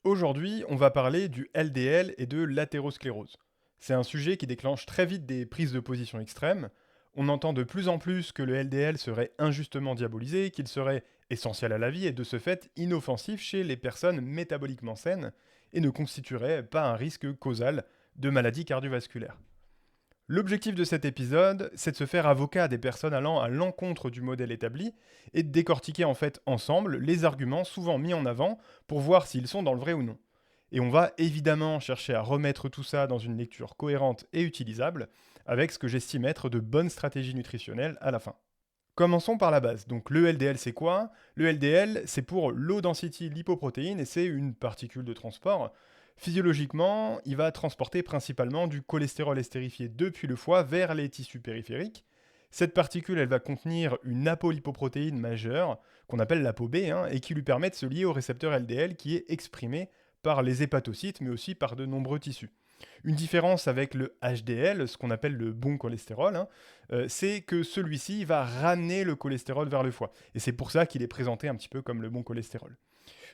Aujourd'hui, on va parler du LDL et de l'athérosclérose. C'est un sujet qui déclenche très vite des prises de position extrêmes. On entend de plus en plus que le LDL serait injustement diabolisé, qu'il serait essentiel à la vie et de ce fait inoffensif chez les personnes métaboliquement saines et ne constituerait pas un risque causal de maladie cardiovasculaire. L'objectif de cet épisode, c'est de se faire avocat à des personnes allant à l'encontre du modèle établi et de décortiquer en fait ensemble les arguments souvent mis en avant pour voir s'ils sont dans le vrai ou non. Et on va évidemment chercher à remettre tout ça dans une lecture cohérente et utilisable, avec ce que j'estime être de bonnes stratégies nutritionnelles à la fin. Commençons par la base. Donc le LDL c'est quoi? Le LDL c'est pour Low Density Lipoprotein et c'est une particule de transport. Physiologiquement, il va transporter principalement du cholestérol estérifié depuis le foie vers les tissus périphériques. Cette particule, elle va contenir une apolipoprotéine majeure, qu'on appelle l'ApoB, et qui lui permet de se lier au récepteur LDL qui est exprimé par les hépatocytes, mais aussi par de nombreux tissus. Une différence avec le HDL, ce qu'on appelle le bon cholestérol, c'est que celui-ci va ramener le cholestérol vers le foie. Et c'est pour ça qu'il est présenté un petit peu comme le bon cholestérol.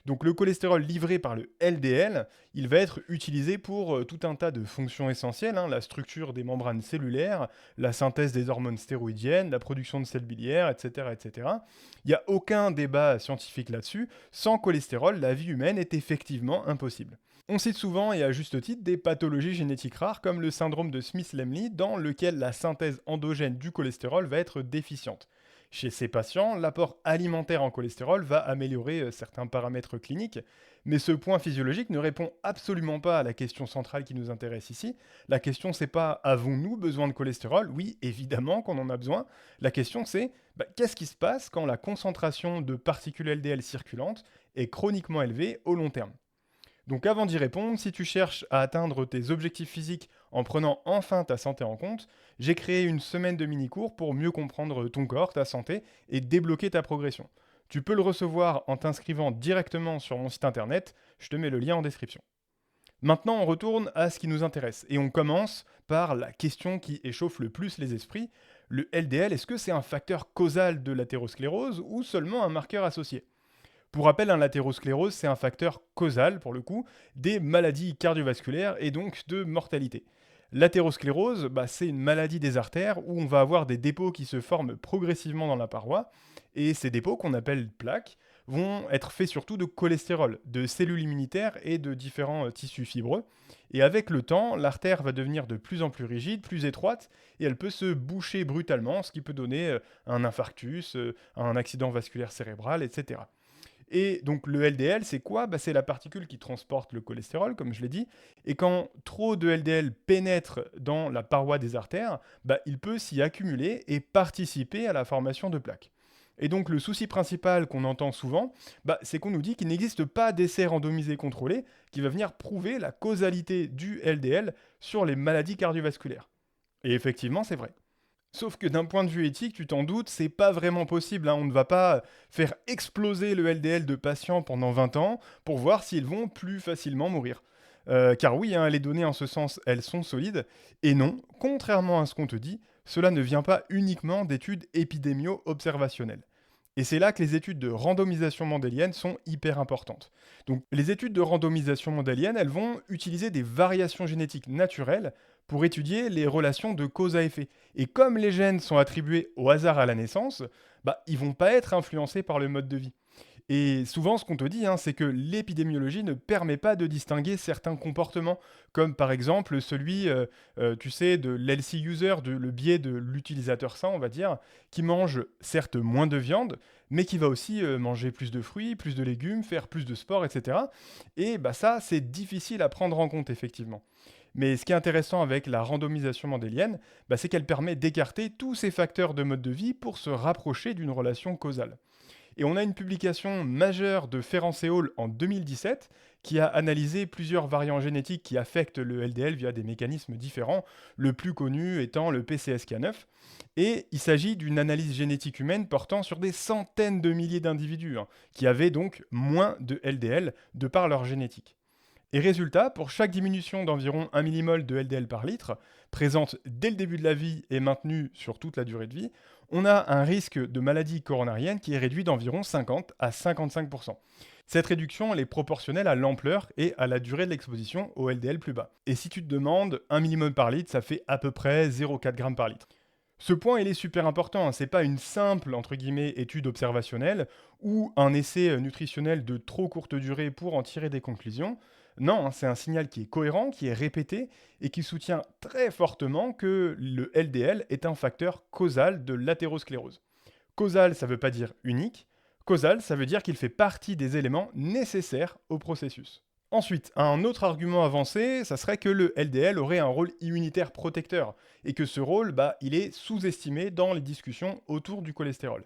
Donc le cholestérol livré par le LDL, il va être utilisé pour tout un tas de fonctions essentielles, la structure des membranes cellulaires, la synthèse des hormones stéroïdiennes, la production de sels biliaires, etc. etc. Il n'y a aucun débat scientifique là-dessus. Sans cholestérol, la vie humaine est effectivement impossible. On cite souvent, et à juste titre, des pathologies génétiques rares comme le syndrome de Smith-Lemli, dans lequel la synthèse endogène du cholestérol va être déficiente. Chez ces patients, l'apport alimentaire en cholestérol va améliorer certains paramètres cliniques, mais ce point physiologique ne répond absolument pas à la question centrale qui nous intéresse ici. La question c'est pas avons-nous besoin de cholestérol? Oui, évidemment qu'on en a besoin. La question c'est qu'est-ce qui se passe quand la concentration de particules LDL circulantes est chroniquement élevée au long terme? Donc avant d'y répondre, si tu cherches à atteindre tes objectifs physiques en prenant enfin ta santé en compte, j'ai créé une semaine de mini-cours pour mieux comprendre ton corps, ta santé et débloquer ta progression. Tu peux le recevoir en t'inscrivant directement sur mon site internet, je te mets le lien en description. Maintenant, on retourne à ce qui nous intéresse et on commence par la question qui échauffe le plus les esprits. Le LDL, est-ce que c'est un facteur causal de l'athérosclérose ou seulement un marqueur associé? Pour rappel, l'athérosclérose, c'est un facteur causal, pour le coup, des maladies cardiovasculaires et donc de mortalité. L'athérosclérose, c'est une maladie des artères où on va avoir des dépôts qui se forment progressivement dans la paroi, et ces dépôts, qu'on appelle plaques, vont être faits surtout de cholestérol, de cellules immunitaires et de différents tissus fibreux. Et avec le temps, l'artère va devenir de plus en plus rigide, plus étroite, et elle peut se boucher brutalement, ce qui peut donner un infarctus, un accident vasculaire cérébral, etc. Et donc le LDL, c'est quoi? C'est la particule qui transporte le cholestérol, comme je l'ai dit. Et quand trop de LDL pénètre dans la paroi des artères, il peut s'y accumuler et participer à la formation de plaques. Et donc le souci principal qu'on entend souvent, c'est qu'on nous dit qu'il n'existe pas d'essai randomisé contrôlé qui va venir prouver la causalité du LDL sur les maladies cardiovasculaires. Et effectivement, c'est vrai. Sauf que d'un point de vue éthique, tu t'en doutes, c'est pas vraiment possible. On ne va pas faire exploser le LDL de patients pendant 20 ans pour voir s'ils vont plus facilement mourir. Car oui, les données en ce sens, elles sont solides. Et non, contrairement à ce qu'on te dit, cela ne vient pas uniquement d'études épidémio-observationnelles. Et c'est là que les études de randomisation mendélienne sont hyper importantes. Donc les études de randomisation mendélienne, elles vont utiliser des variations génétiques naturelles pour étudier les relations de cause à effet. Et comme les gènes sont attribués au hasard à la naissance, ils vont pas être influencés par le mode de vie. Et souvent, ce qu'on te dit, c'est que l'épidémiologie ne permet pas de distinguer certains comportements, comme par exemple celui, tu sais, de l'healthy user, le biais de l'utilisateur sain, on va dire, qui mange certes moins de viande, mais qui va aussi manger plus de fruits, plus de légumes, faire plus de sport, etc. Et ça, c'est difficile à prendre en compte, effectivement. Mais ce qui est intéressant avec la randomisation mendélienne, c'est qu'elle permet d'écarter tous ces facteurs de mode de vie pour se rapprocher d'une relation causale. Et on a une publication majeure de Ferrance et Hall en 2017 qui a analysé plusieurs variants génétiques qui affectent le LDL via des mécanismes différents, le plus connu étant le PCSK9. Et il s'agit d'une analyse génétique humaine portant sur des centaines de milliers d'individus qui avaient donc moins de LDL de par leur génétique. Et résultat, pour chaque diminution d'environ 1 millimol de LDL par litre, présente dès le début de la vie et maintenue sur toute la durée de vie, on a un risque de maladie coronarienne qui est réduit d'environ 50 à 55%. Cette réduction, elle est proportionnelle à l'ampleur et à la durée de l'exposition au LDL plus bas. Et si tu te demandes, 1 millimole par litre, ça fait à peu près 0,4 g par litre. Ce point, il est super important, hein. C'est pas une simple, entre guillemets, étude observationnelle ou un essai nutritionnel de trop courte durée pour en tirer des conclusions. Non, hein, c'est un signal qui est cohérent, qui est répété et qui soutient très fortement que le LDL est un facteur causal de l'athérosclérose. Causal, ça ne veut pas dire unique. Causal, ça veut dire qu'il fait partie des éléments nécessaires au processus. Ensuite, un autre argument avancé, ça serait que le LDL aurait un rôle immunitaire protecteur, et que ce rôle, il est sous-estimé dans les discussions autour du cholestérol.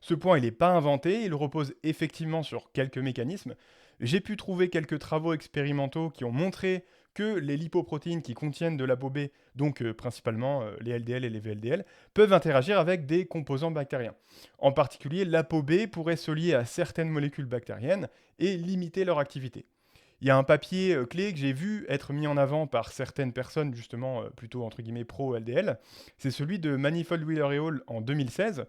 Ce point, il n'est pas inventé, il repose effectivement sur quelques mécanismes. J'ai pu trouver quelques travaux expérimentaux qui ont montré que les lipoprotéines qui contiennent de l'ApoB, donc principalement les LDL et les VLDL, peuvent interagir avec des composants bactériens. En particulier, l'ApoB pourrait se lier à certaines molécules bactériennes et limiter leur activité. Il y a un papier clé que j'ai vu être mis en avant par certaines personnes, justement, plutôt entre guillemets pro-LDL. C'est celui de Manifold, Wheeler et Hall en 2016.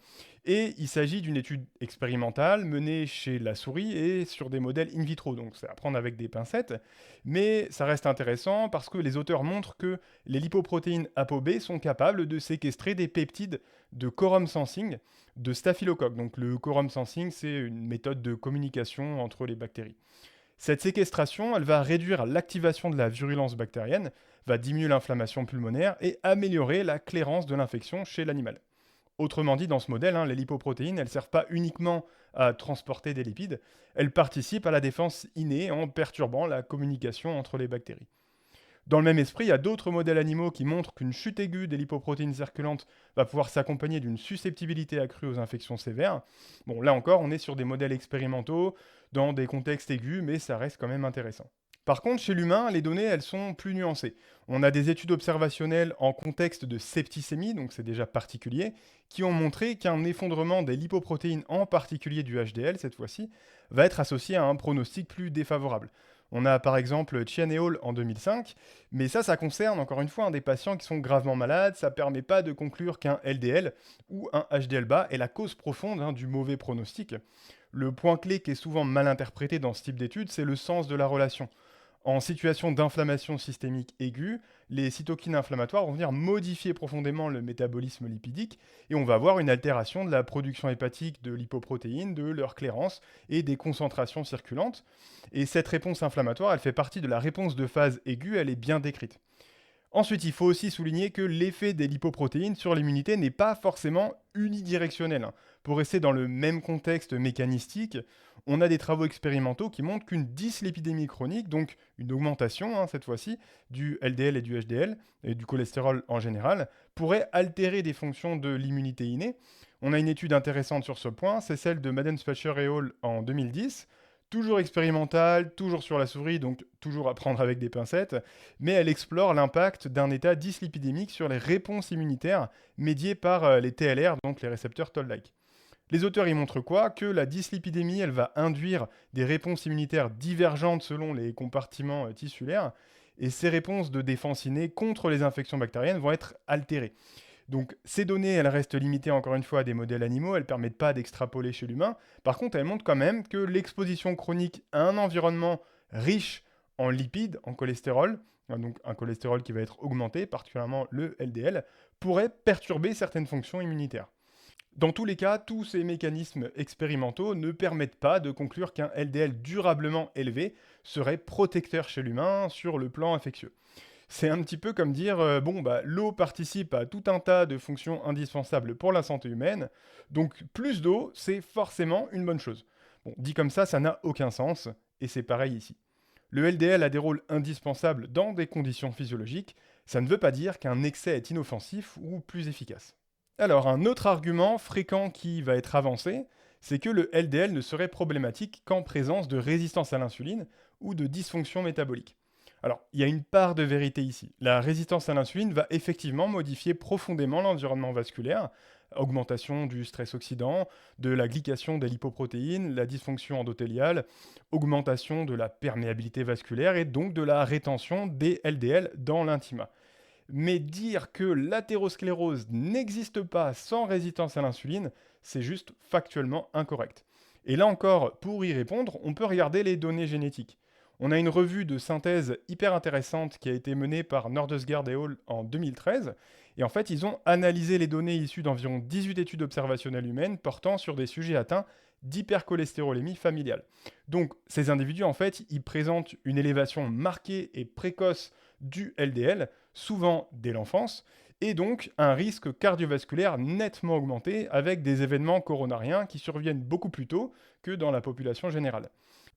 Et il s'agit d'une étude expérimentale menée chez la souris et sur des modèles in vitro. Donc c'est à prendre avec des pincettes. Mais ça reste intéressant parce que les auteurs montrent que les lipoprotéines ApoB sont capables de séquestrer des peptides de quorum sensing de staphylocoque. Donc le quorum sensing, c'est une méthode de communication entre les bactéries. Cette séquestration, elle va réduire l'activation de la virulence bactérienne, va diminuer l'inflammation pulmonaire et améliorer la clairance de l'infection chez l'animal. Autrement dit, dans ce modèle, les lipoprotéines, elles ne servent pas uniquement à transporter des lipides, elles participent à la défense innée en perturbant la communication entre les bactéries. Dans le même esprit, il y a d'autres modèles animaux qui montrent qu'une chute aiguë des lipoprotéines circulantes va pouvoir s'accompagner d'une susceptibilité accrue aux infections sévères. Bon, là encore, on est sur des modèles expérimentaux, dans des contextes aigus, mais ça reste quand même intéressant. Par contre, chez l'humain, les données, elles sont plus nuancées. On a des études observationnelles en contexte de septicémie, donc c'est déjà particulier, qui ont montré qu'un effondrement des lipoprotéines, en particulier du HDL cette fois-ci, va être associé à un pronostic plus défavorable. On a par exemple Chen et Hall en 2005, mais ça concerne encore une fois des patients qui sont gravement malades, ça ne permet pas de conclure qu'un LDL ou un HDL bas est la cause profonde du mauvais pronostic. Le point clé qui est souvent mal interprété dans ce type d'études, c'est le sens de la relation. En situation d'inflammation systémique aiguë, les cytokines inflammatoires vont venir modifier profondément le métabolisme lipidique et on va avoir une altération de la production hépatique de lipoprotéines, de leur clairance et des concentrations circulantes. Et cette réponse inflammatoire, elle fait partie de la réponse de phase aiguë, elle est bien décrite. Ensuite, il faut aussi souligner que l'effet des lipoprotéines sur l'immunité n'est pas forcément unidirectionnel. Pour rester dans le même contexte mécanistique, on a des travaux expérimentaux qui montrent qu'une dyslipidémie chronique, donc une augmentation cette fois-ci, du LDL et du HDL, et du cholestérol en général, pourrait altérer des fonctions de l'immunité innée. On a une étude intéressante sur ce point, c'est celle de Madden-Spacher et Hall en 2010, toujours expérimentale, toujours sur la souris, donc toujours à prendre avec des pincettes, mais elle explore l'impact d'un état dyslipidémique sur les réponses immunitaires médiées par les TLR, donc les récepteurs Toll-like. Les auteurs y montrent quoi? Que la dyslipidémie, elle va induire des réponses immunitaires divergentes selon les compartiments tissulaires, et ces réponses de défense innée contre les infections bactériennes vont être altérées. Donc ces données, elles restent limitées encore une fois à des modèles animaux, elles ne permettent pas d'extrapoler chez l'humain. Par contre, elles montrent quand même que l'exposition chronique à un environnement riche en lipides, en cholestérol, donc un cholestérol qui va être augmenté, particulièrement le LDL, pourrait perturber certaines fonctions immunitaires. Dans tous les cas, tous ces mécanismes expérimentaux ne permettent pas de conclure qu'un LDL durablement élevé serait protecteur chez l'humain sur le plan infectieux. C'est un petit peu comme dire, l'eau participe à tout un tas de fonctions indispensables pour la santé humaine, donc plus d'eau, c'est forcément une bonne chose. Bon, dit comme ça n'a aucun sens, et c'est pareil ici. Le LDL a des rôles indispensables dans des conditions physiologiques, ça ne veut pas dire qu'un excès est inoffensif ou plus efficace. Alors, un autre argument fréquent qui va être avancé, c'est que le LDL ne serait problématique qu'en présence de résistance à l'insuline ou de dysfonction métabolique. Alors, il y a une part de vérité ici. La résistance à l'insuline va effectivement modifier profondément l'environnement vasculaire, augmentation du stress oxydant, de la glycation des lipoprotéines, la dysfonction endothéliale, augmentation de la perméabilité vasculaire et donc de la rétention des LDL dans l'intima. Mais dire que l'athérosclérose n'existe pas sans résistance à l'insuline, c'est juste factuellement incorrect. Et là encore, pour y répondre, on peut regarder les données génétiques. On a une revue de synthèse hyper intéressante qui a été menée par Nordesgaard et Hall en 2013. Et en fait, ils ont analysé les données issues d'environ 18 études observationnelles humaines portant sur des sujets atteints d'hypercholestérolémie familiale. Donc, ces individus, en fait, ils présentent une élévation marquée et précoce du LDL, souvent dès l'enfance, et donc un risque cardiovasculaire nettement augmenté avec des événements coronariens qui surviennent beaucoup plus tôt que dans la population générale.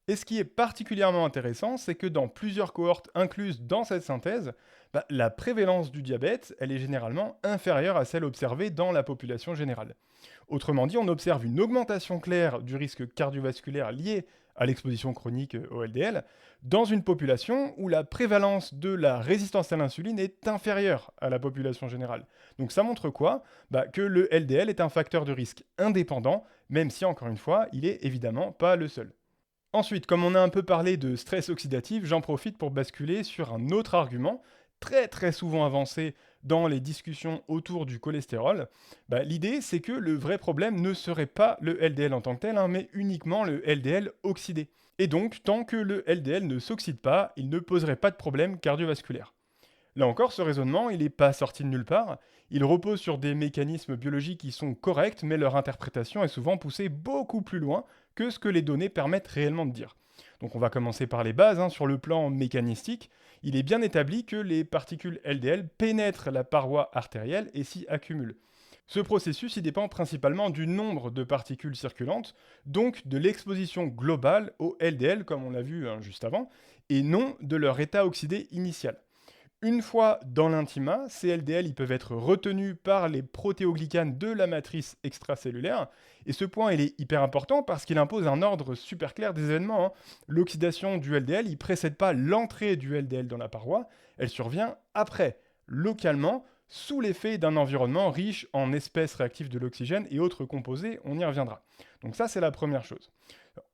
Et ce qui est particulièrement intéressant, c'est que dans plusieurs cohortes incluses dans cette synthèse, la prévalence du diabète, elle est généralement inférieure à celle observée dans la population générale. Autrement dit, on observe une augmentation claire du risque cardiovasculaire lié à l'exposition chronique au LDL dans une population où la prévalence de la résistance à l'insuline est inférieure à la population générale. Donc ça montre quoi? Que le LDL est un facteur de risque indépendant, même si encore une fois, il est évidemment pas le seul. Ensuite, comme on a un peu parlé de stress oxydatif, j'en profite pour basculer sur un autre argument, très souvent avancé dans les discussions autour du cholestérol. L'idée, c'est que le vrai problème ne serait pas le LDL en tant que tel, mais uniquement le LDL oxydé. Et donc, tant que le LDL ne s'oxyde pas, il ne poserait pas de problème cardiovasculaire. Là encore, ce raisonnement, il n'est pas sorti de nulle part. Il repose sur des mécanismes biologiques qui sont corrects, mais leur interprétation est souvent poussée beaucoup plus loin que ce que les données permettent réellement de dire. Donc on va commencer par les bases. Sur le plan mécanistique, il est bien établi que les particules LDL pénètrent la paroi artérielle et s'y accumulent. Ce processus il dépend principalement du nombre de particules circulantes, donc de l'exposition globale au LDL, comme on l'a vu juste avant, et non de leur état oxydé initial. Une fois dans l'intima, ces LDL ils peuvent être retenus par les protéoglycanes de la matrice extracellulaire. Et ce point il est hyper important parce qu'il impose un ordre super clair des événements. L'oxydation du LDL ne précède pas l'entrée du LDL dans la paroi, elle survient après, localement, sous l'effet d'un environnement riche en espèces réactives de l'oxygène et autres composés, on y reviendra. Donc ça c'est la première chose.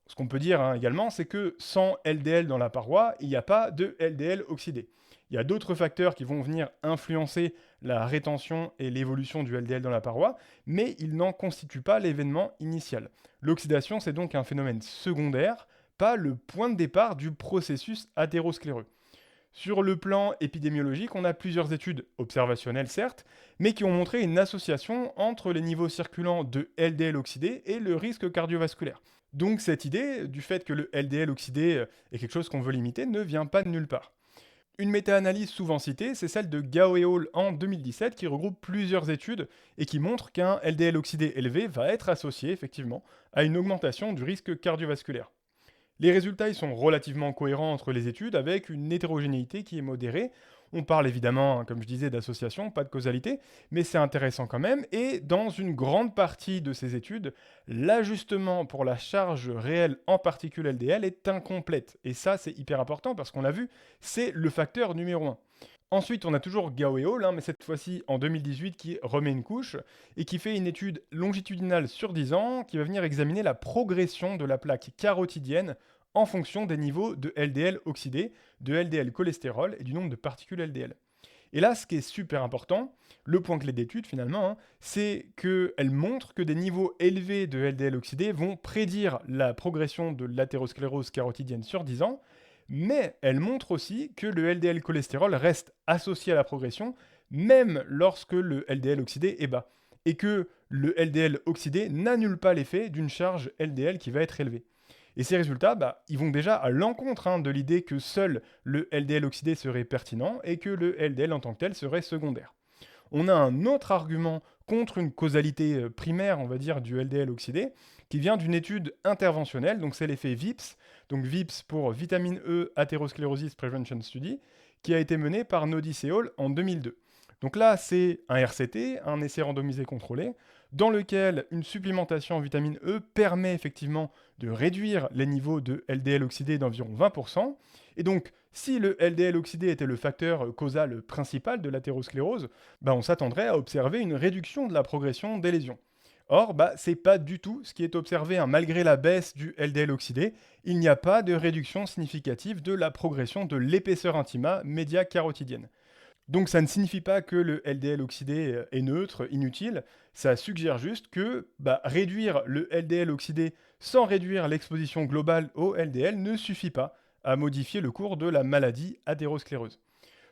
Ce qu'on peut dire également, c'est que sans LDL dans la paroi, il n'y a pas de LDL oxydé. Il y a d'autres facteurs qui vont venir influencer la rétention et l'évolution du LDL dans la paroi, mais ils n'en constituent pas l'événement initial. L'oxydation, c'est donc un phénomène secondaire, pas le point de départ du processus athéroscléreux. Sur le plan épidémiologique, on a plusieurs études observationnelles certes, mais qui ont montré une association entre les niveaux circulants de LDL oxydé et le risque cardiovasculaire. Donc cette idée du fait que le LDL oxydé est quelque chose qu'on veut limiter ne vient pas de nulle part. Une méta-analyse souvent citée, c'est celle de Gao et Hall en 2017 qui regroupe plusieurs études et qui montre qu'un LDL oxydé élevé va être associé effectivement à une augmentation du risque cardiovasculaire. Les résultats ils sont relativement cohérents entre les études avec une hétérogénéité qui est modérée. On parle évidemment, comme je disais, d'association, pas de causalité, mais c'est intéressant quand même. Et dans une grande partie de ces études, l'ajustement pour la charge réelle en particules LDL est incomplète. Et ça, c'est hyper important parce qu'on l'a vu, c'est le facteur numéro 1. Ensuite, on a toujours Gao et Hall, mais cette fois-ci en 2018, qui remet une couche et qui fait une étude longitudinale sur 10 ans qui va venir examiner la progression de la plaque carotidienne en fonction des niveaux de LDL oxydé, de LDL cholestérol et du nombre de particules LDL. Et là, ce qui est super important, le point clé d'étude finalement, c'est qu'elle montre que des niveaux élevés de LDL oxydé vont prédire la progression de l'athérosclérose carotidienne sur 10 ans, mais elle montre aussi que le LDL cholestérol reste associé à la progression, même lorsque le LDL oxydé est bas, et que le LDL oxydé n'annule pas l'effet d'une charge LDL qui va être élevée. Et ces résultats, ils vont déjà à l'encontre de l'idée que seul le LDL oxydé serait pertinent et que le LDL en tant que tel serait secondaire. On a un autre argument contre une causalité primaire, on va dire, du LDL oxydé, qui vient d'une étude interventionnelle, donc c'est l'effet VIPS, donc VIPS pour Vitamine E Atherosclerosis Prevention Study, qui a été menée par Nodis et Hall en 2002. Donc là, c'est un RCT, un essai randomisé contrôlé, dans lequel une supplémentation en vitamine E permet effectivement de réduire les niveaux de LDL oxydé d'environ 20%. Et donc, si le LDL oxydé était le facteur causal principal de l'athérosclérose, on s'attendrait à observer une réduction de la progression des lésions. Or, c'est pas du tout ce qui est observé, malgré la baisse du LDL oxydé, il n'y a pas de réduction significative de la progression de l'épaisseur intima média carotidienne. Donc ça ne signifie pas que le LDL oxydé est neutre, inutile, ça suggère juste que réduire le LDL oxydé sans réduire l'exposition globale au LDL ne suffit pas à modifier le cours de la maladie athéroscléreuse.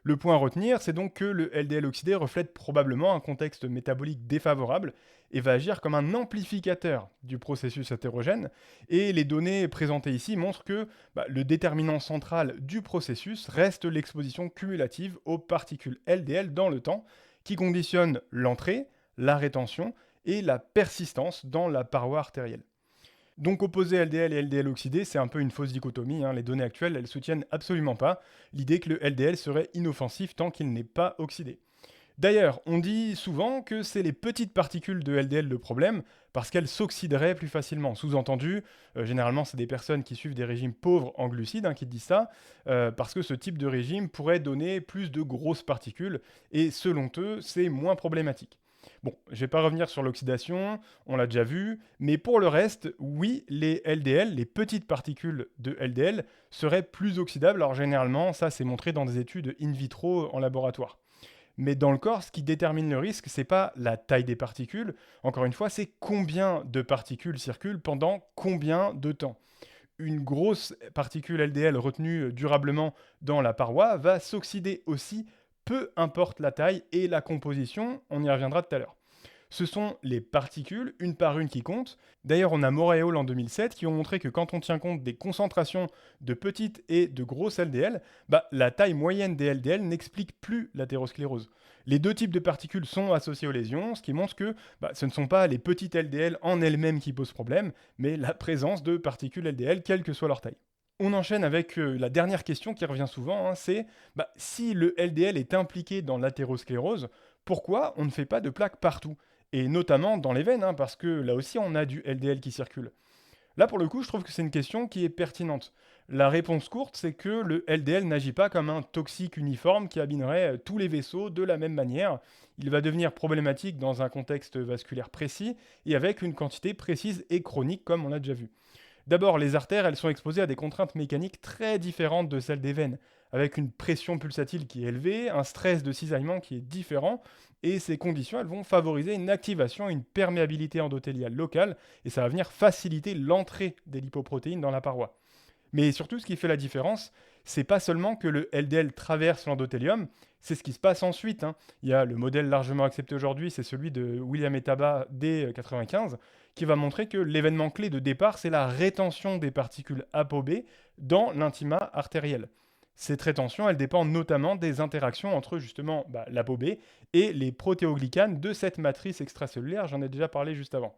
Le point à retenir, c'est donc que le LDL oxydé reflète probablement un contexte métabolique défavorable et va agir comme un amplificateur du processus athérogène. Et les données présentées ici montrent que le déterminant central du processus reste l'exposition cumulative aux particules LDL dans le temps, qui conditionne l'entrée, la rétention et la persistance dans la paroi artérielle. Donc opposer LDL et LDL oxydé, c'est un peu une fausse dichotomie, hein. Les données actuelles, elles soutiennent absolument pas l'idée que le LDL serait inoffensif tant qu'il n'est pas oxydé. D'ailleurs, on dit souvent que c'est les petites particules de LDL le problème, parce qu'elles s'oxyderaient plus facilement. Sous-entendu, généralement c'est des personnes qui suivent des régimes pauvres en glucides qui disent ça, parce que ce type de régime pourrait donner plus de grosses particules, et selon eux, c'est moins problématique. Bon, je ne vais pas revenir sur l'oxydation, on l'a déjà vu, mais pour le reste, oui, les LDL, les petites particules de LDL, seraient plus oxydables. Alors généralement, ça c'est montré dans des études in vitro en laboratoire. Mais dans le corps, ce qui détermine le risque, c'est pas la taille des particules. Encore une fois, c'est combien de particules circulent pendant combien de temps. Une grosse particule LDL retenue durablement dans la paroi va s'oxyder aussi, peu importe la taille et la composition, on y reviendra tout à l'heure. Ce sont les particules, une par une, qui comptent. D'ailleurs, on a Moreol en 2007 qui ont montré que quand on tient compte des concentrations de petites et de grosses LDL, la taille moyenne des LDL n'explique plus l'athérosclérose. Les deux types de particules sont associés aux lésions, ce qui montre que ce ne sont pas les petites LDL en elles-mêmes qui posent problème, mais la présence de particules LDL, quelle que soit leur taille. On enchaîne avec la dernière question qui revient souvent, c'est si le LDL est impliqué dans l'athérosclérose, pourquoi on ne fait pas de plaques partout? Et notamment dans les veines, parce que là aussi on a du LDL qui circule. Là pour le coup, je trouve que c'est une question qui est pertinente. La réponse courte, c'est que le LDL n'agit pas comme un toxique uniforme qui abîmerait tous les vaisseaux de la même manière. Il va devenir problématique dans un contexte vasculaire précis et avec une quantité précise et chronique comme on a déjà vu. D'abord, les artères, elles sont exposées à des contraintes mécaniques très différentes de celles des veines, avec une pression pulsatile qui est élevée, un stress de cisaillement qui est différent, et ces conditions, elles vont favoriser une activation et une perméabilité endothéliale locale, et ça va venir faciliter l'entrée des lipoprotéines dans la paroi. Mais surtout, ce qui fait la différence, c'est pas seulement que le LDL traverse l'endothélium, c'est ce qui se passe ensuite. Il y a le modèle largement accepté aujourd'hui, c'est celui de William et Taba dès 95, qui va montrer que l'événement clé de départ, c'est la rétention des particules ApoB dans l'intima artériel. Cette rétention, elle dépend notamment des interactions entre justement l'ApoB et les protéoglycanes de cette matrice extracellulaire, j'en ai déjà parlé juste avant.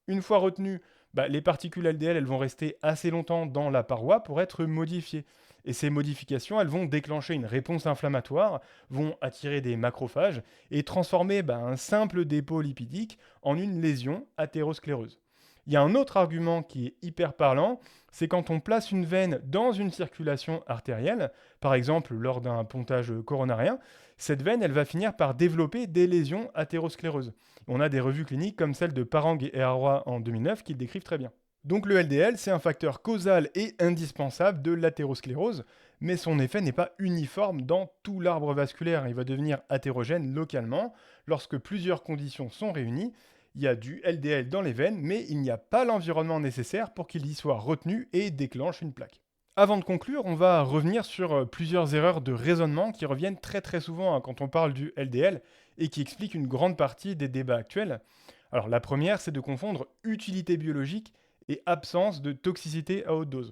Une fois retenues, les particules LDL, elles vont rester assez longtemps dans la paroi pour être modifiées. Et ces modifications, elles vont déclencher une réponse inflammatoire, vont attirer des macrophages et transformer un simple dépôt lipidique en une lésion athéroscléreuse. Il y a un autre argument qui est hyper parlant, c'est quand on place une veine dans une circulation artérielle, par exemple lors d'un pontage coronarien, cette veine, elle va finir par développer des lésions athéroscléreuses. On a des revues cliniques comme celle de Parang et Arroy en 2009 qui le décrivent très bien. Donc le LDL, c'est un facteur causal et indispensable de l'athérosclérose, mais son effet n'est pas uniforme dans tout l'arbre vasculaire. Il va devenir athérogène localement lorsque plusieurs conditions sont réunies. Il y a du LDL dans les veines, mais il n'y a pas l'environnement nécessaire pour qu'il y soit retenu et déclenche une plaque. Avant de conclure, on va revenir sur plusieurs erreurs de raisonnement qui reviennent très très souvent quand on parle du LDL et qui expliquent une grande partie des débats actuels. Alors la première, c'est de confondre utilité biologique et absence de toxicité à haute dose.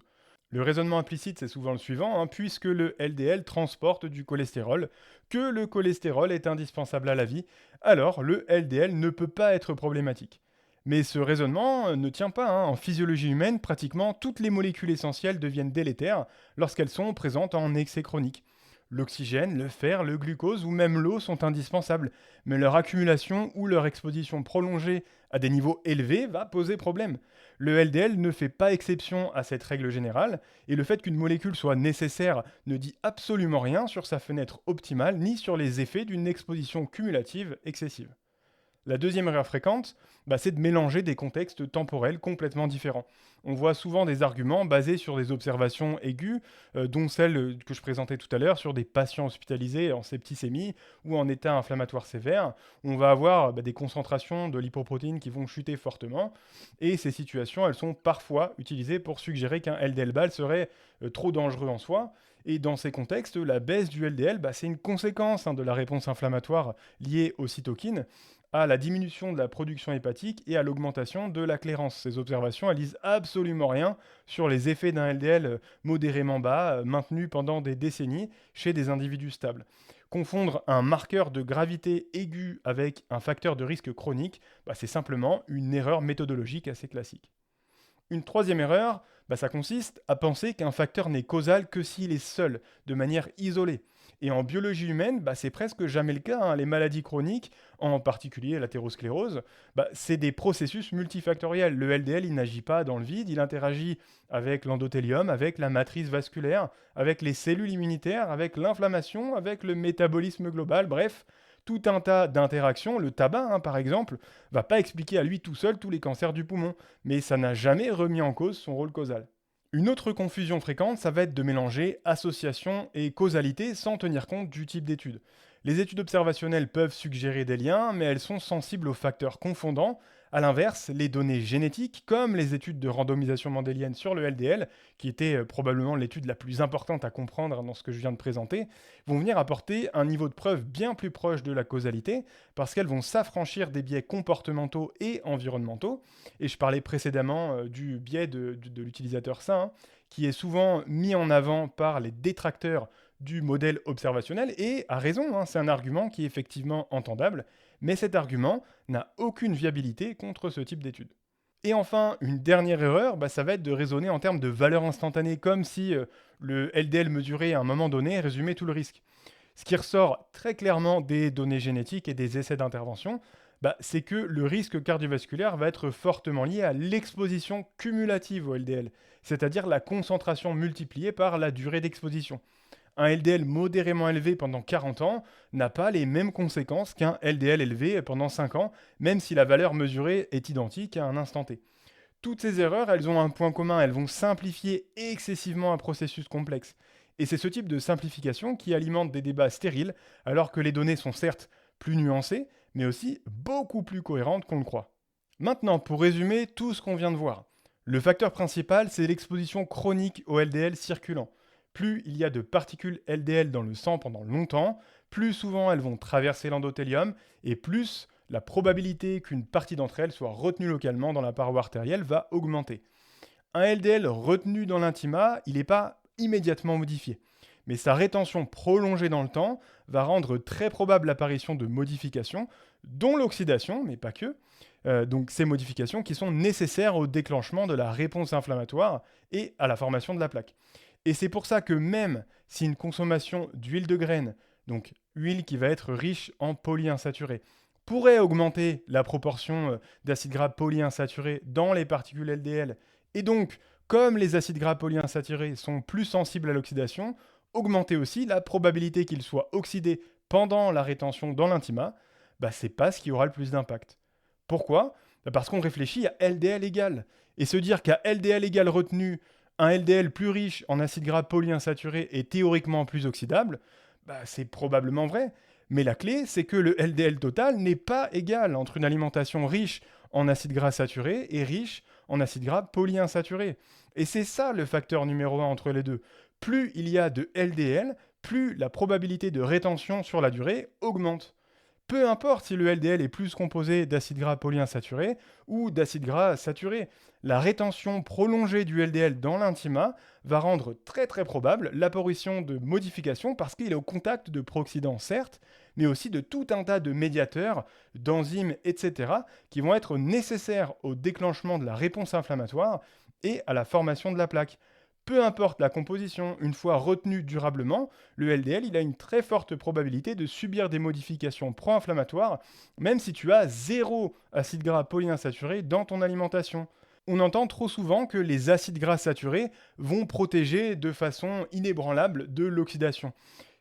Le raisonnement implicite, c'est souvent le suivant, puisque le LDL transporte du cholestérol, que le cholestérol est indispensable à la vie, alors le LDL ne peut pas être problématique. Mais ce raisonnement ne tient pas. En physiologie humaine, pratiquement toutes les molécules essentielles deviennent délétères lorsqu'elles sont présentes en excès chronique. L'oxygène, le fer, le glucose ou même l'eau sont indispensables, mais leur accumulation ou leur exposition prolongée à des niveaux élevés va poser problème. Le LDL ne fait pas exception à cette règle générale, et le fait qu'une molécule soit nécessaire ne dit absolument rien sur sa fenêtre optimale ni sur les effets d'une exposition cumulative excessive. La deuxième erreur fréquente, c'est de mélanger des contextes temporels complètement différents. On voit souvent des arguments basés sur des observations aiguës, dont celle que je présentais tout à l'heure sur des patients hospitalisés en septicémie ou en état inflammatoire sévère. On va avoir des concentrations de lipoprotéines qui vont chuter fortement, et ces situations, elles sont parfois utilisées pour suggérer qu'un LDL-BAL serait trop dangereux en soi. Et dans ces contextes, la baisse du LDL, c'est une conséquence de la réponse inflammatoire liée aux cytokines, à la diminution de la production hépatique et à l'augmentation de la clairance. Ces observations, elles disent absolument rien sur les effets d'un LDL modérément bas, maintenu pendant des décennies chez des individus stables. Confondre un marqueur de gravité aiguë avec un facteur de risque chronique, c'est simplement une erreur méthodologique assez classique. Une troisième erreur, ça consiste à penser qu'un facteur n'est causal que s'il est seul, de manière isolée. Et en biologie humaine, c'est presque jamais le cas, hein. Les maladies chroniques, en particulier l'athérosclérose, c'est des processus multifactoriels. Le LDL, il n'agit pas dans le vide, il interagit avec l'endothélium, avec la matrice vasculaire, avec les cellules immunitaires, avec l'inflammation, avec le métabolisme global, bref, tout un tas d'interactions. Le tabac, par exemple, va pas expliquer à lui tout seul tous les cancers du poumon, mais ça n'a jamais remis en cause son rôle causal. Une autre confusion fréquente, ça va être de mélanger association et causalité sans tenir compte du type d'étude. Les études observationnelles peuvent suggérer des liens, mais elles sont sensibles aux facteurs confondants. A l'inverse, les données génétiques, comme les études de randomisation mendélienne sur le LDL, qui était probablement l'étude la plus importante à comprendre dans ce que je viens de présenter, vont venir apporter un niveau de preuve bien plus proche de la causalité, parce qu'elles vont s'affranchir des biais comportementaux et environnementaux. Et je parlais précédemment du biais de l'utilisateur sain, qui est souvent mis en avant par les détracteurs du modèle observationnel, et à raison, c'est un argument qui est effectivement entendable, mais cet argument n'a aucune viabilité contre ce type d'étude. Et enfin, une dernière erreur, ça va être de raisonner en termes de valeur instantanée, comme si le LDL mesuré à un moment donné résumait tout le risque. Ce qui ressort très clairement des données génétiques et des essais d'intervention, c'est que le risque cardiovasculaire va être fortement lié à l'exposition cumulative au LDL, c'est-à-dire la concentration multipliée par la durée d'exposition. Un LDL modérément élevé pendant 40 ans n'a pas les mêmes conséquences qu'un LDL élevé pendant 5 ans, même si la valeur mesurée est identique à un instant T. Toutes ces erreurs, elles ont un point commun, elles vont simplifier excessivement un processus complexe. Et c'est ce type de simplification qui alimente des débats stériles, alors que les données sont certes plus nuancées, mais aussi beaucoup plus cohérentes qu'on le croit. Maintenant, pour résumer tout ce qu'on vient de voir, le facteur principal, c'est l'exposition chronique au LDL circulant. Plus il y a de particules LDL dans le sang pendant longtemps, plus souvent elles vont traverser l'endothélium, et plus la probabilité qu'une partie d'entre elles soit retenue localement dans la paroi artérielle va augmenter. Un LDL retenu dans l'intima, il n'est pas immédiatement modifié, mais sa rétention prolongée dans le temps va rendre très probable l'apparition de modifications, dont l'oxydation, mais pas que. Donc ces modifications qui sont nécessaires au déclenchement de la réponse inflammatoire et à la formation de la plaque. Et c'est pour ça que même si une consommation d'huile de graine, donc huile qui va être riche en polyinsaturés, pourrait augmenter la proportion d'acides gras polyinsaturés dans les particules LDL, et donc, comme les acides gras polyinsaturés sont plus sensibles à l'oxydation, augmenter aussi la probabilité qu'ils soient oxydés pendant la rétention dans l'intima, c'est pas ce qui aura le plus d'impact. Pourquoi ? Parce qu'on réfléchit à LDL égal. Et se dire qu'à LDL égal retenu, un LDL plus riche en acides gras polyinsaturés est théoriquement plus oxydable, c'est probablement vrai. Mais la clé, c'est que le LDL total n'est pas égal entre une alimentation riche en acides gras saturés et riche en acides gras polyinsaturés. Et c'est ça le facteur numéro 1 entre les deux. Plus il y a de LDL, plus la probabilité de rétention sur la durée augmente. Peu importe si le LDL est plus composé d'acides gras polyinsaturés ou d'acides gras saturés, la rétention prolongée du LDL dans l'intima va rendre très très probable l'apparition de modifications parce qu'il est au contact de pro-oxydants certes, mais aussi de tout un tas de médiateurs, d'enzymes, etc. qui vont être nécessaires au déclenchement de la réponse inflammatoire et à la formation de la plaque. Peu importe la composition, une fois retenu durablement, le LDL il a une très forte probabilité de subir des modifications pro-inflammatoires, même si tu as zéro acide gras polyinsaturé dans ton alimentation. On entend trop souvent que les acides gras saturés vont protéger de façon inébranlable de l'oxydation.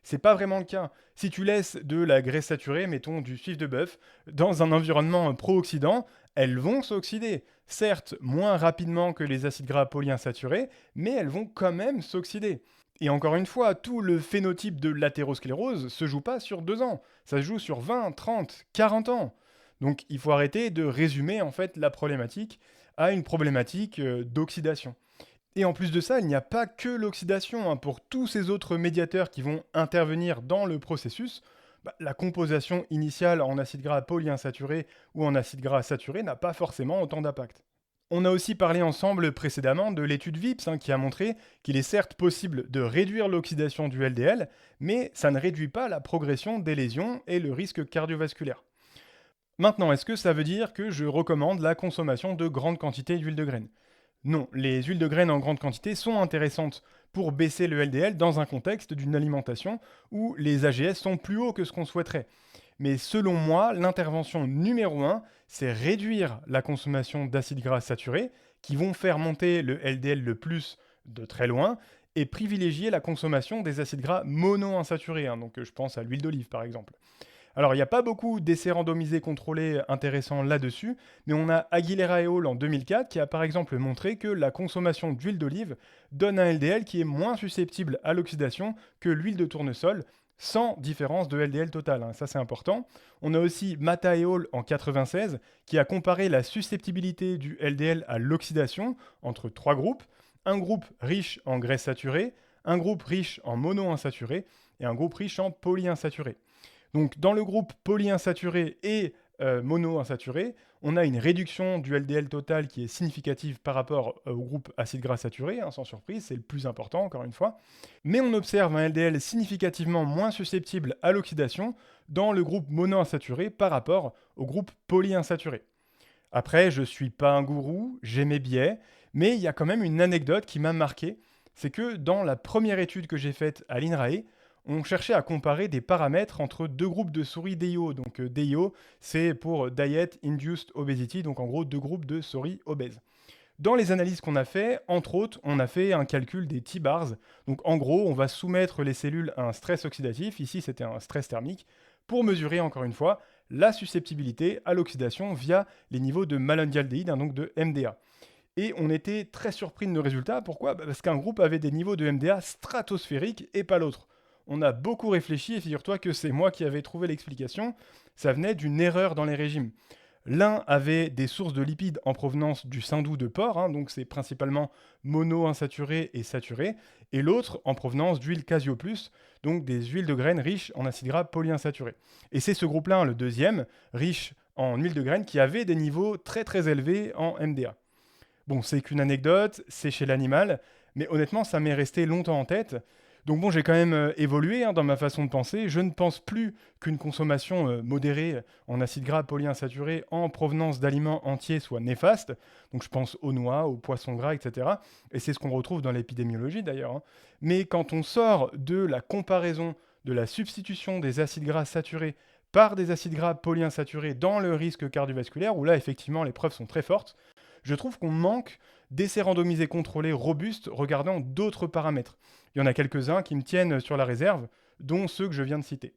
C'est pas vraiment le cas. Si tu laisses de la graisse saturée, mettons du suif de bœuf, dans un environnement pro-oxydant, elles vont s'oxyder. Certes, moins rapidement que les acides gras polyinsaturés, mais elles vont quand même s'oxyder. Et encore une fois, tout le phénotype de l'athérosclérose se joue pas sur 2 ans, ça se joue sur 20, 30, 40 ans. Donc il faut arrêter de résumer en fait la problématique à une problématique d'oxydation. Et en plus de ça, il n'y a pas que l'oxydation, hein. Pour tous ces autres médiateurs qui vont intervenir dans le processus, la composition initiale en acide gras polyinsaturé ou en acide gras saturé n'a pas forcément autant d'impact. On a aussi parlé ensemble précédemment de l'étude VIPS, hein, qui a montré qu'il est certes possible de réduire l'oxydation du LDL, mais ça ne réduit pas la progression des lésions et le risque cardiovasculaire. Maintenant, est-ce que ça veut dire que je recommande la consommation de grandes quantités d'huile de graines? Non, les huiles de graines en grande quantité sont intéressantes pour baisser le LDL dans un contexte d'une alimentation où les AGS sont plus hauts que ce qu'on souhaiterait. Mais selon moi, l'intervention numéro 1, c'est réduire la consommation d'acides gras saturés qui vont faire monter le LDL le plus de très loin et privilégier la consommation des acides gras monoinsaturés, hein, donc je pense à l'huile d'olive par exemple. Alors, il n'y a pas beaucoup d'essais randomisés contrôlés intéressants là-dessus, mais on a Aguilera et Hall en 2004 qui a par exemple montré que la consommation d'huile d'olive donne un LDL qui est moins susceptible à l'oxydation que l'huile de tournesol, sans différence de LDL total, hein. Ça c'est important. On a aussi Mata et Hall en 96 qui a comparé la susceptibilité du LDL à l'oxydation entre 3 groupes. Un groupe riche en graisses saturées, un groupe riche en monoinsaturés et un groupe riche en polyinsaturés. Donc dans le groupe polyinsaturé et monoinsaturé, on a une réduction du LDL total qui est significative par rapport au groupe acide gras saturé, hein, sans surprise, c'est le plus important encore une fois. Mais on observe un LDL significativement moins susceptible à l'oxydation dans le groupe monoinsaturé par rapport au groupe polyinsaturé. Après, je ne suis pas un gourou, j'ai mes biais, mais il y a quand même une anecdote qui m'a marqué, c'est que dans la première étude que j'ai faite à l'INRAE, on cherchait à comparer des paramètres entre deux groupes de souris DIO. Donc DIO, c'est pour Diet Induced Obesity, donc en gros deux groupes de souris obèses. Dans les analyses qu'on a fait, entre autres, on a fait un calcul des T-bars. Donc en gros, on va soumettre les cellules à un stress oxydatif, ici c'était un stress thermique, pour mesurer encore une fois la susceptibilité à l'oxydation via les niveaux de malondialdéhyde, hein, donc de MDA. Et on était très surpris de nos résultats. Pourquoi ? Parce qu'un groupe avait des niveaux de MDA stratosphériques et pas l'autre. On a beaucoup réfléchi et figure-toi que c'est moi qui avais trouvé l'explication. Ça venait d'une erreur dans les régimes. L'un avait des sources de lipides en provenance du saindoux de porc, hein, donc c'est principalement monoinsaturé et saturé, et l'autre en provenance d'huile Casio+, donc des huiles de graines riches en acides gras polyinsaturés. Et c'est ce groupe-là, hein, le deuxième, riche en huile de graines, qui avait des niveaux très très élevés en MDA. Bon, c'est qu'une anecdote, c'est chez l'animal, mais honnêtement, ça m'est resté longtemps en tête. Donc bon, j'ai quand même évolué, hein, dans ma façon de penser. Je ne pense plus qu'une consommation modérée en acides gras polyinsaturés en provenance d'aliments entiers soit néfaste. Donc je pense aux noix, aux poissons gras, etc. Et c'est ce qu'on retrouve dans l'épidémiologie d'ailleurs, hein. Mais quand on sort de la comparaison de la substitution des acides gras saturés par des acides gras polyinsaturés dans le risque cardiovasculaire, où là effectivement les preuves sont très fortes, je trouve qu'on manque d'essais randomisés contrôlés robustes regardant d'autres paramètres. Il y en a quelques-uns qui me tiennent sur la réserve, dont ceux que je viens de citer.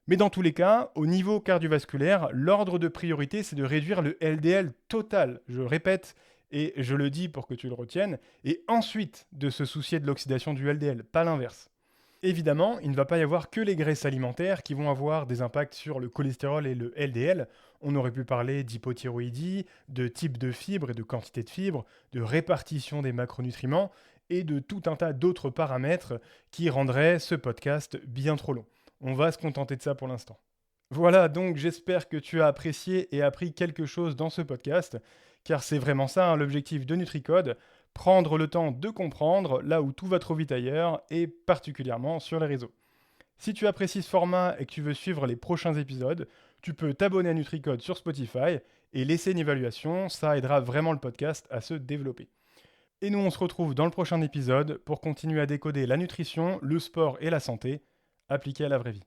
Mais dans tous les cas, au niveau cardiovasculaire, l'ordre de priorité, c'est de réduire le LDL total. Je répète, et je le dis pour que tu le retiennes, et ensuite de se soucier de l'oxydation du LDL, pas l'inverse. Évidemment, il ne va pas y avoir que les graisses alimentaires qui vont avoir des impacts sur le cholestérol et le LDL. On aurait pu parler d'hypothyroïdie, de type de fibres et de quantité de fibres, de répartition des macronutriments et de tout un tas d'autres paramètres qui rendraient ce podcast bien trop long. On va se contenter de ça pour l'instant. Voilà, donc j'espère que tu as apprécié et appris quelque chose dans ce podcast, car c'est vraiment ça, hein, l'objectif de NutriCode, prendre le temps de comprendre là où tout va trop vite ailleurs, et particulièrement sur les réseaux. Si tu apprécies ce format et que tu veux suivre les prochains épisodes, tu peux t'abonner à NutriCode sur Spotify et laisser une évaluation, ça aidera vraiment le podcast à se développer. Et nous on se retrouve dans le prochain épisode pour continuer à décoder la nutrition, le sport et la santé, appliqués à la vraie vie.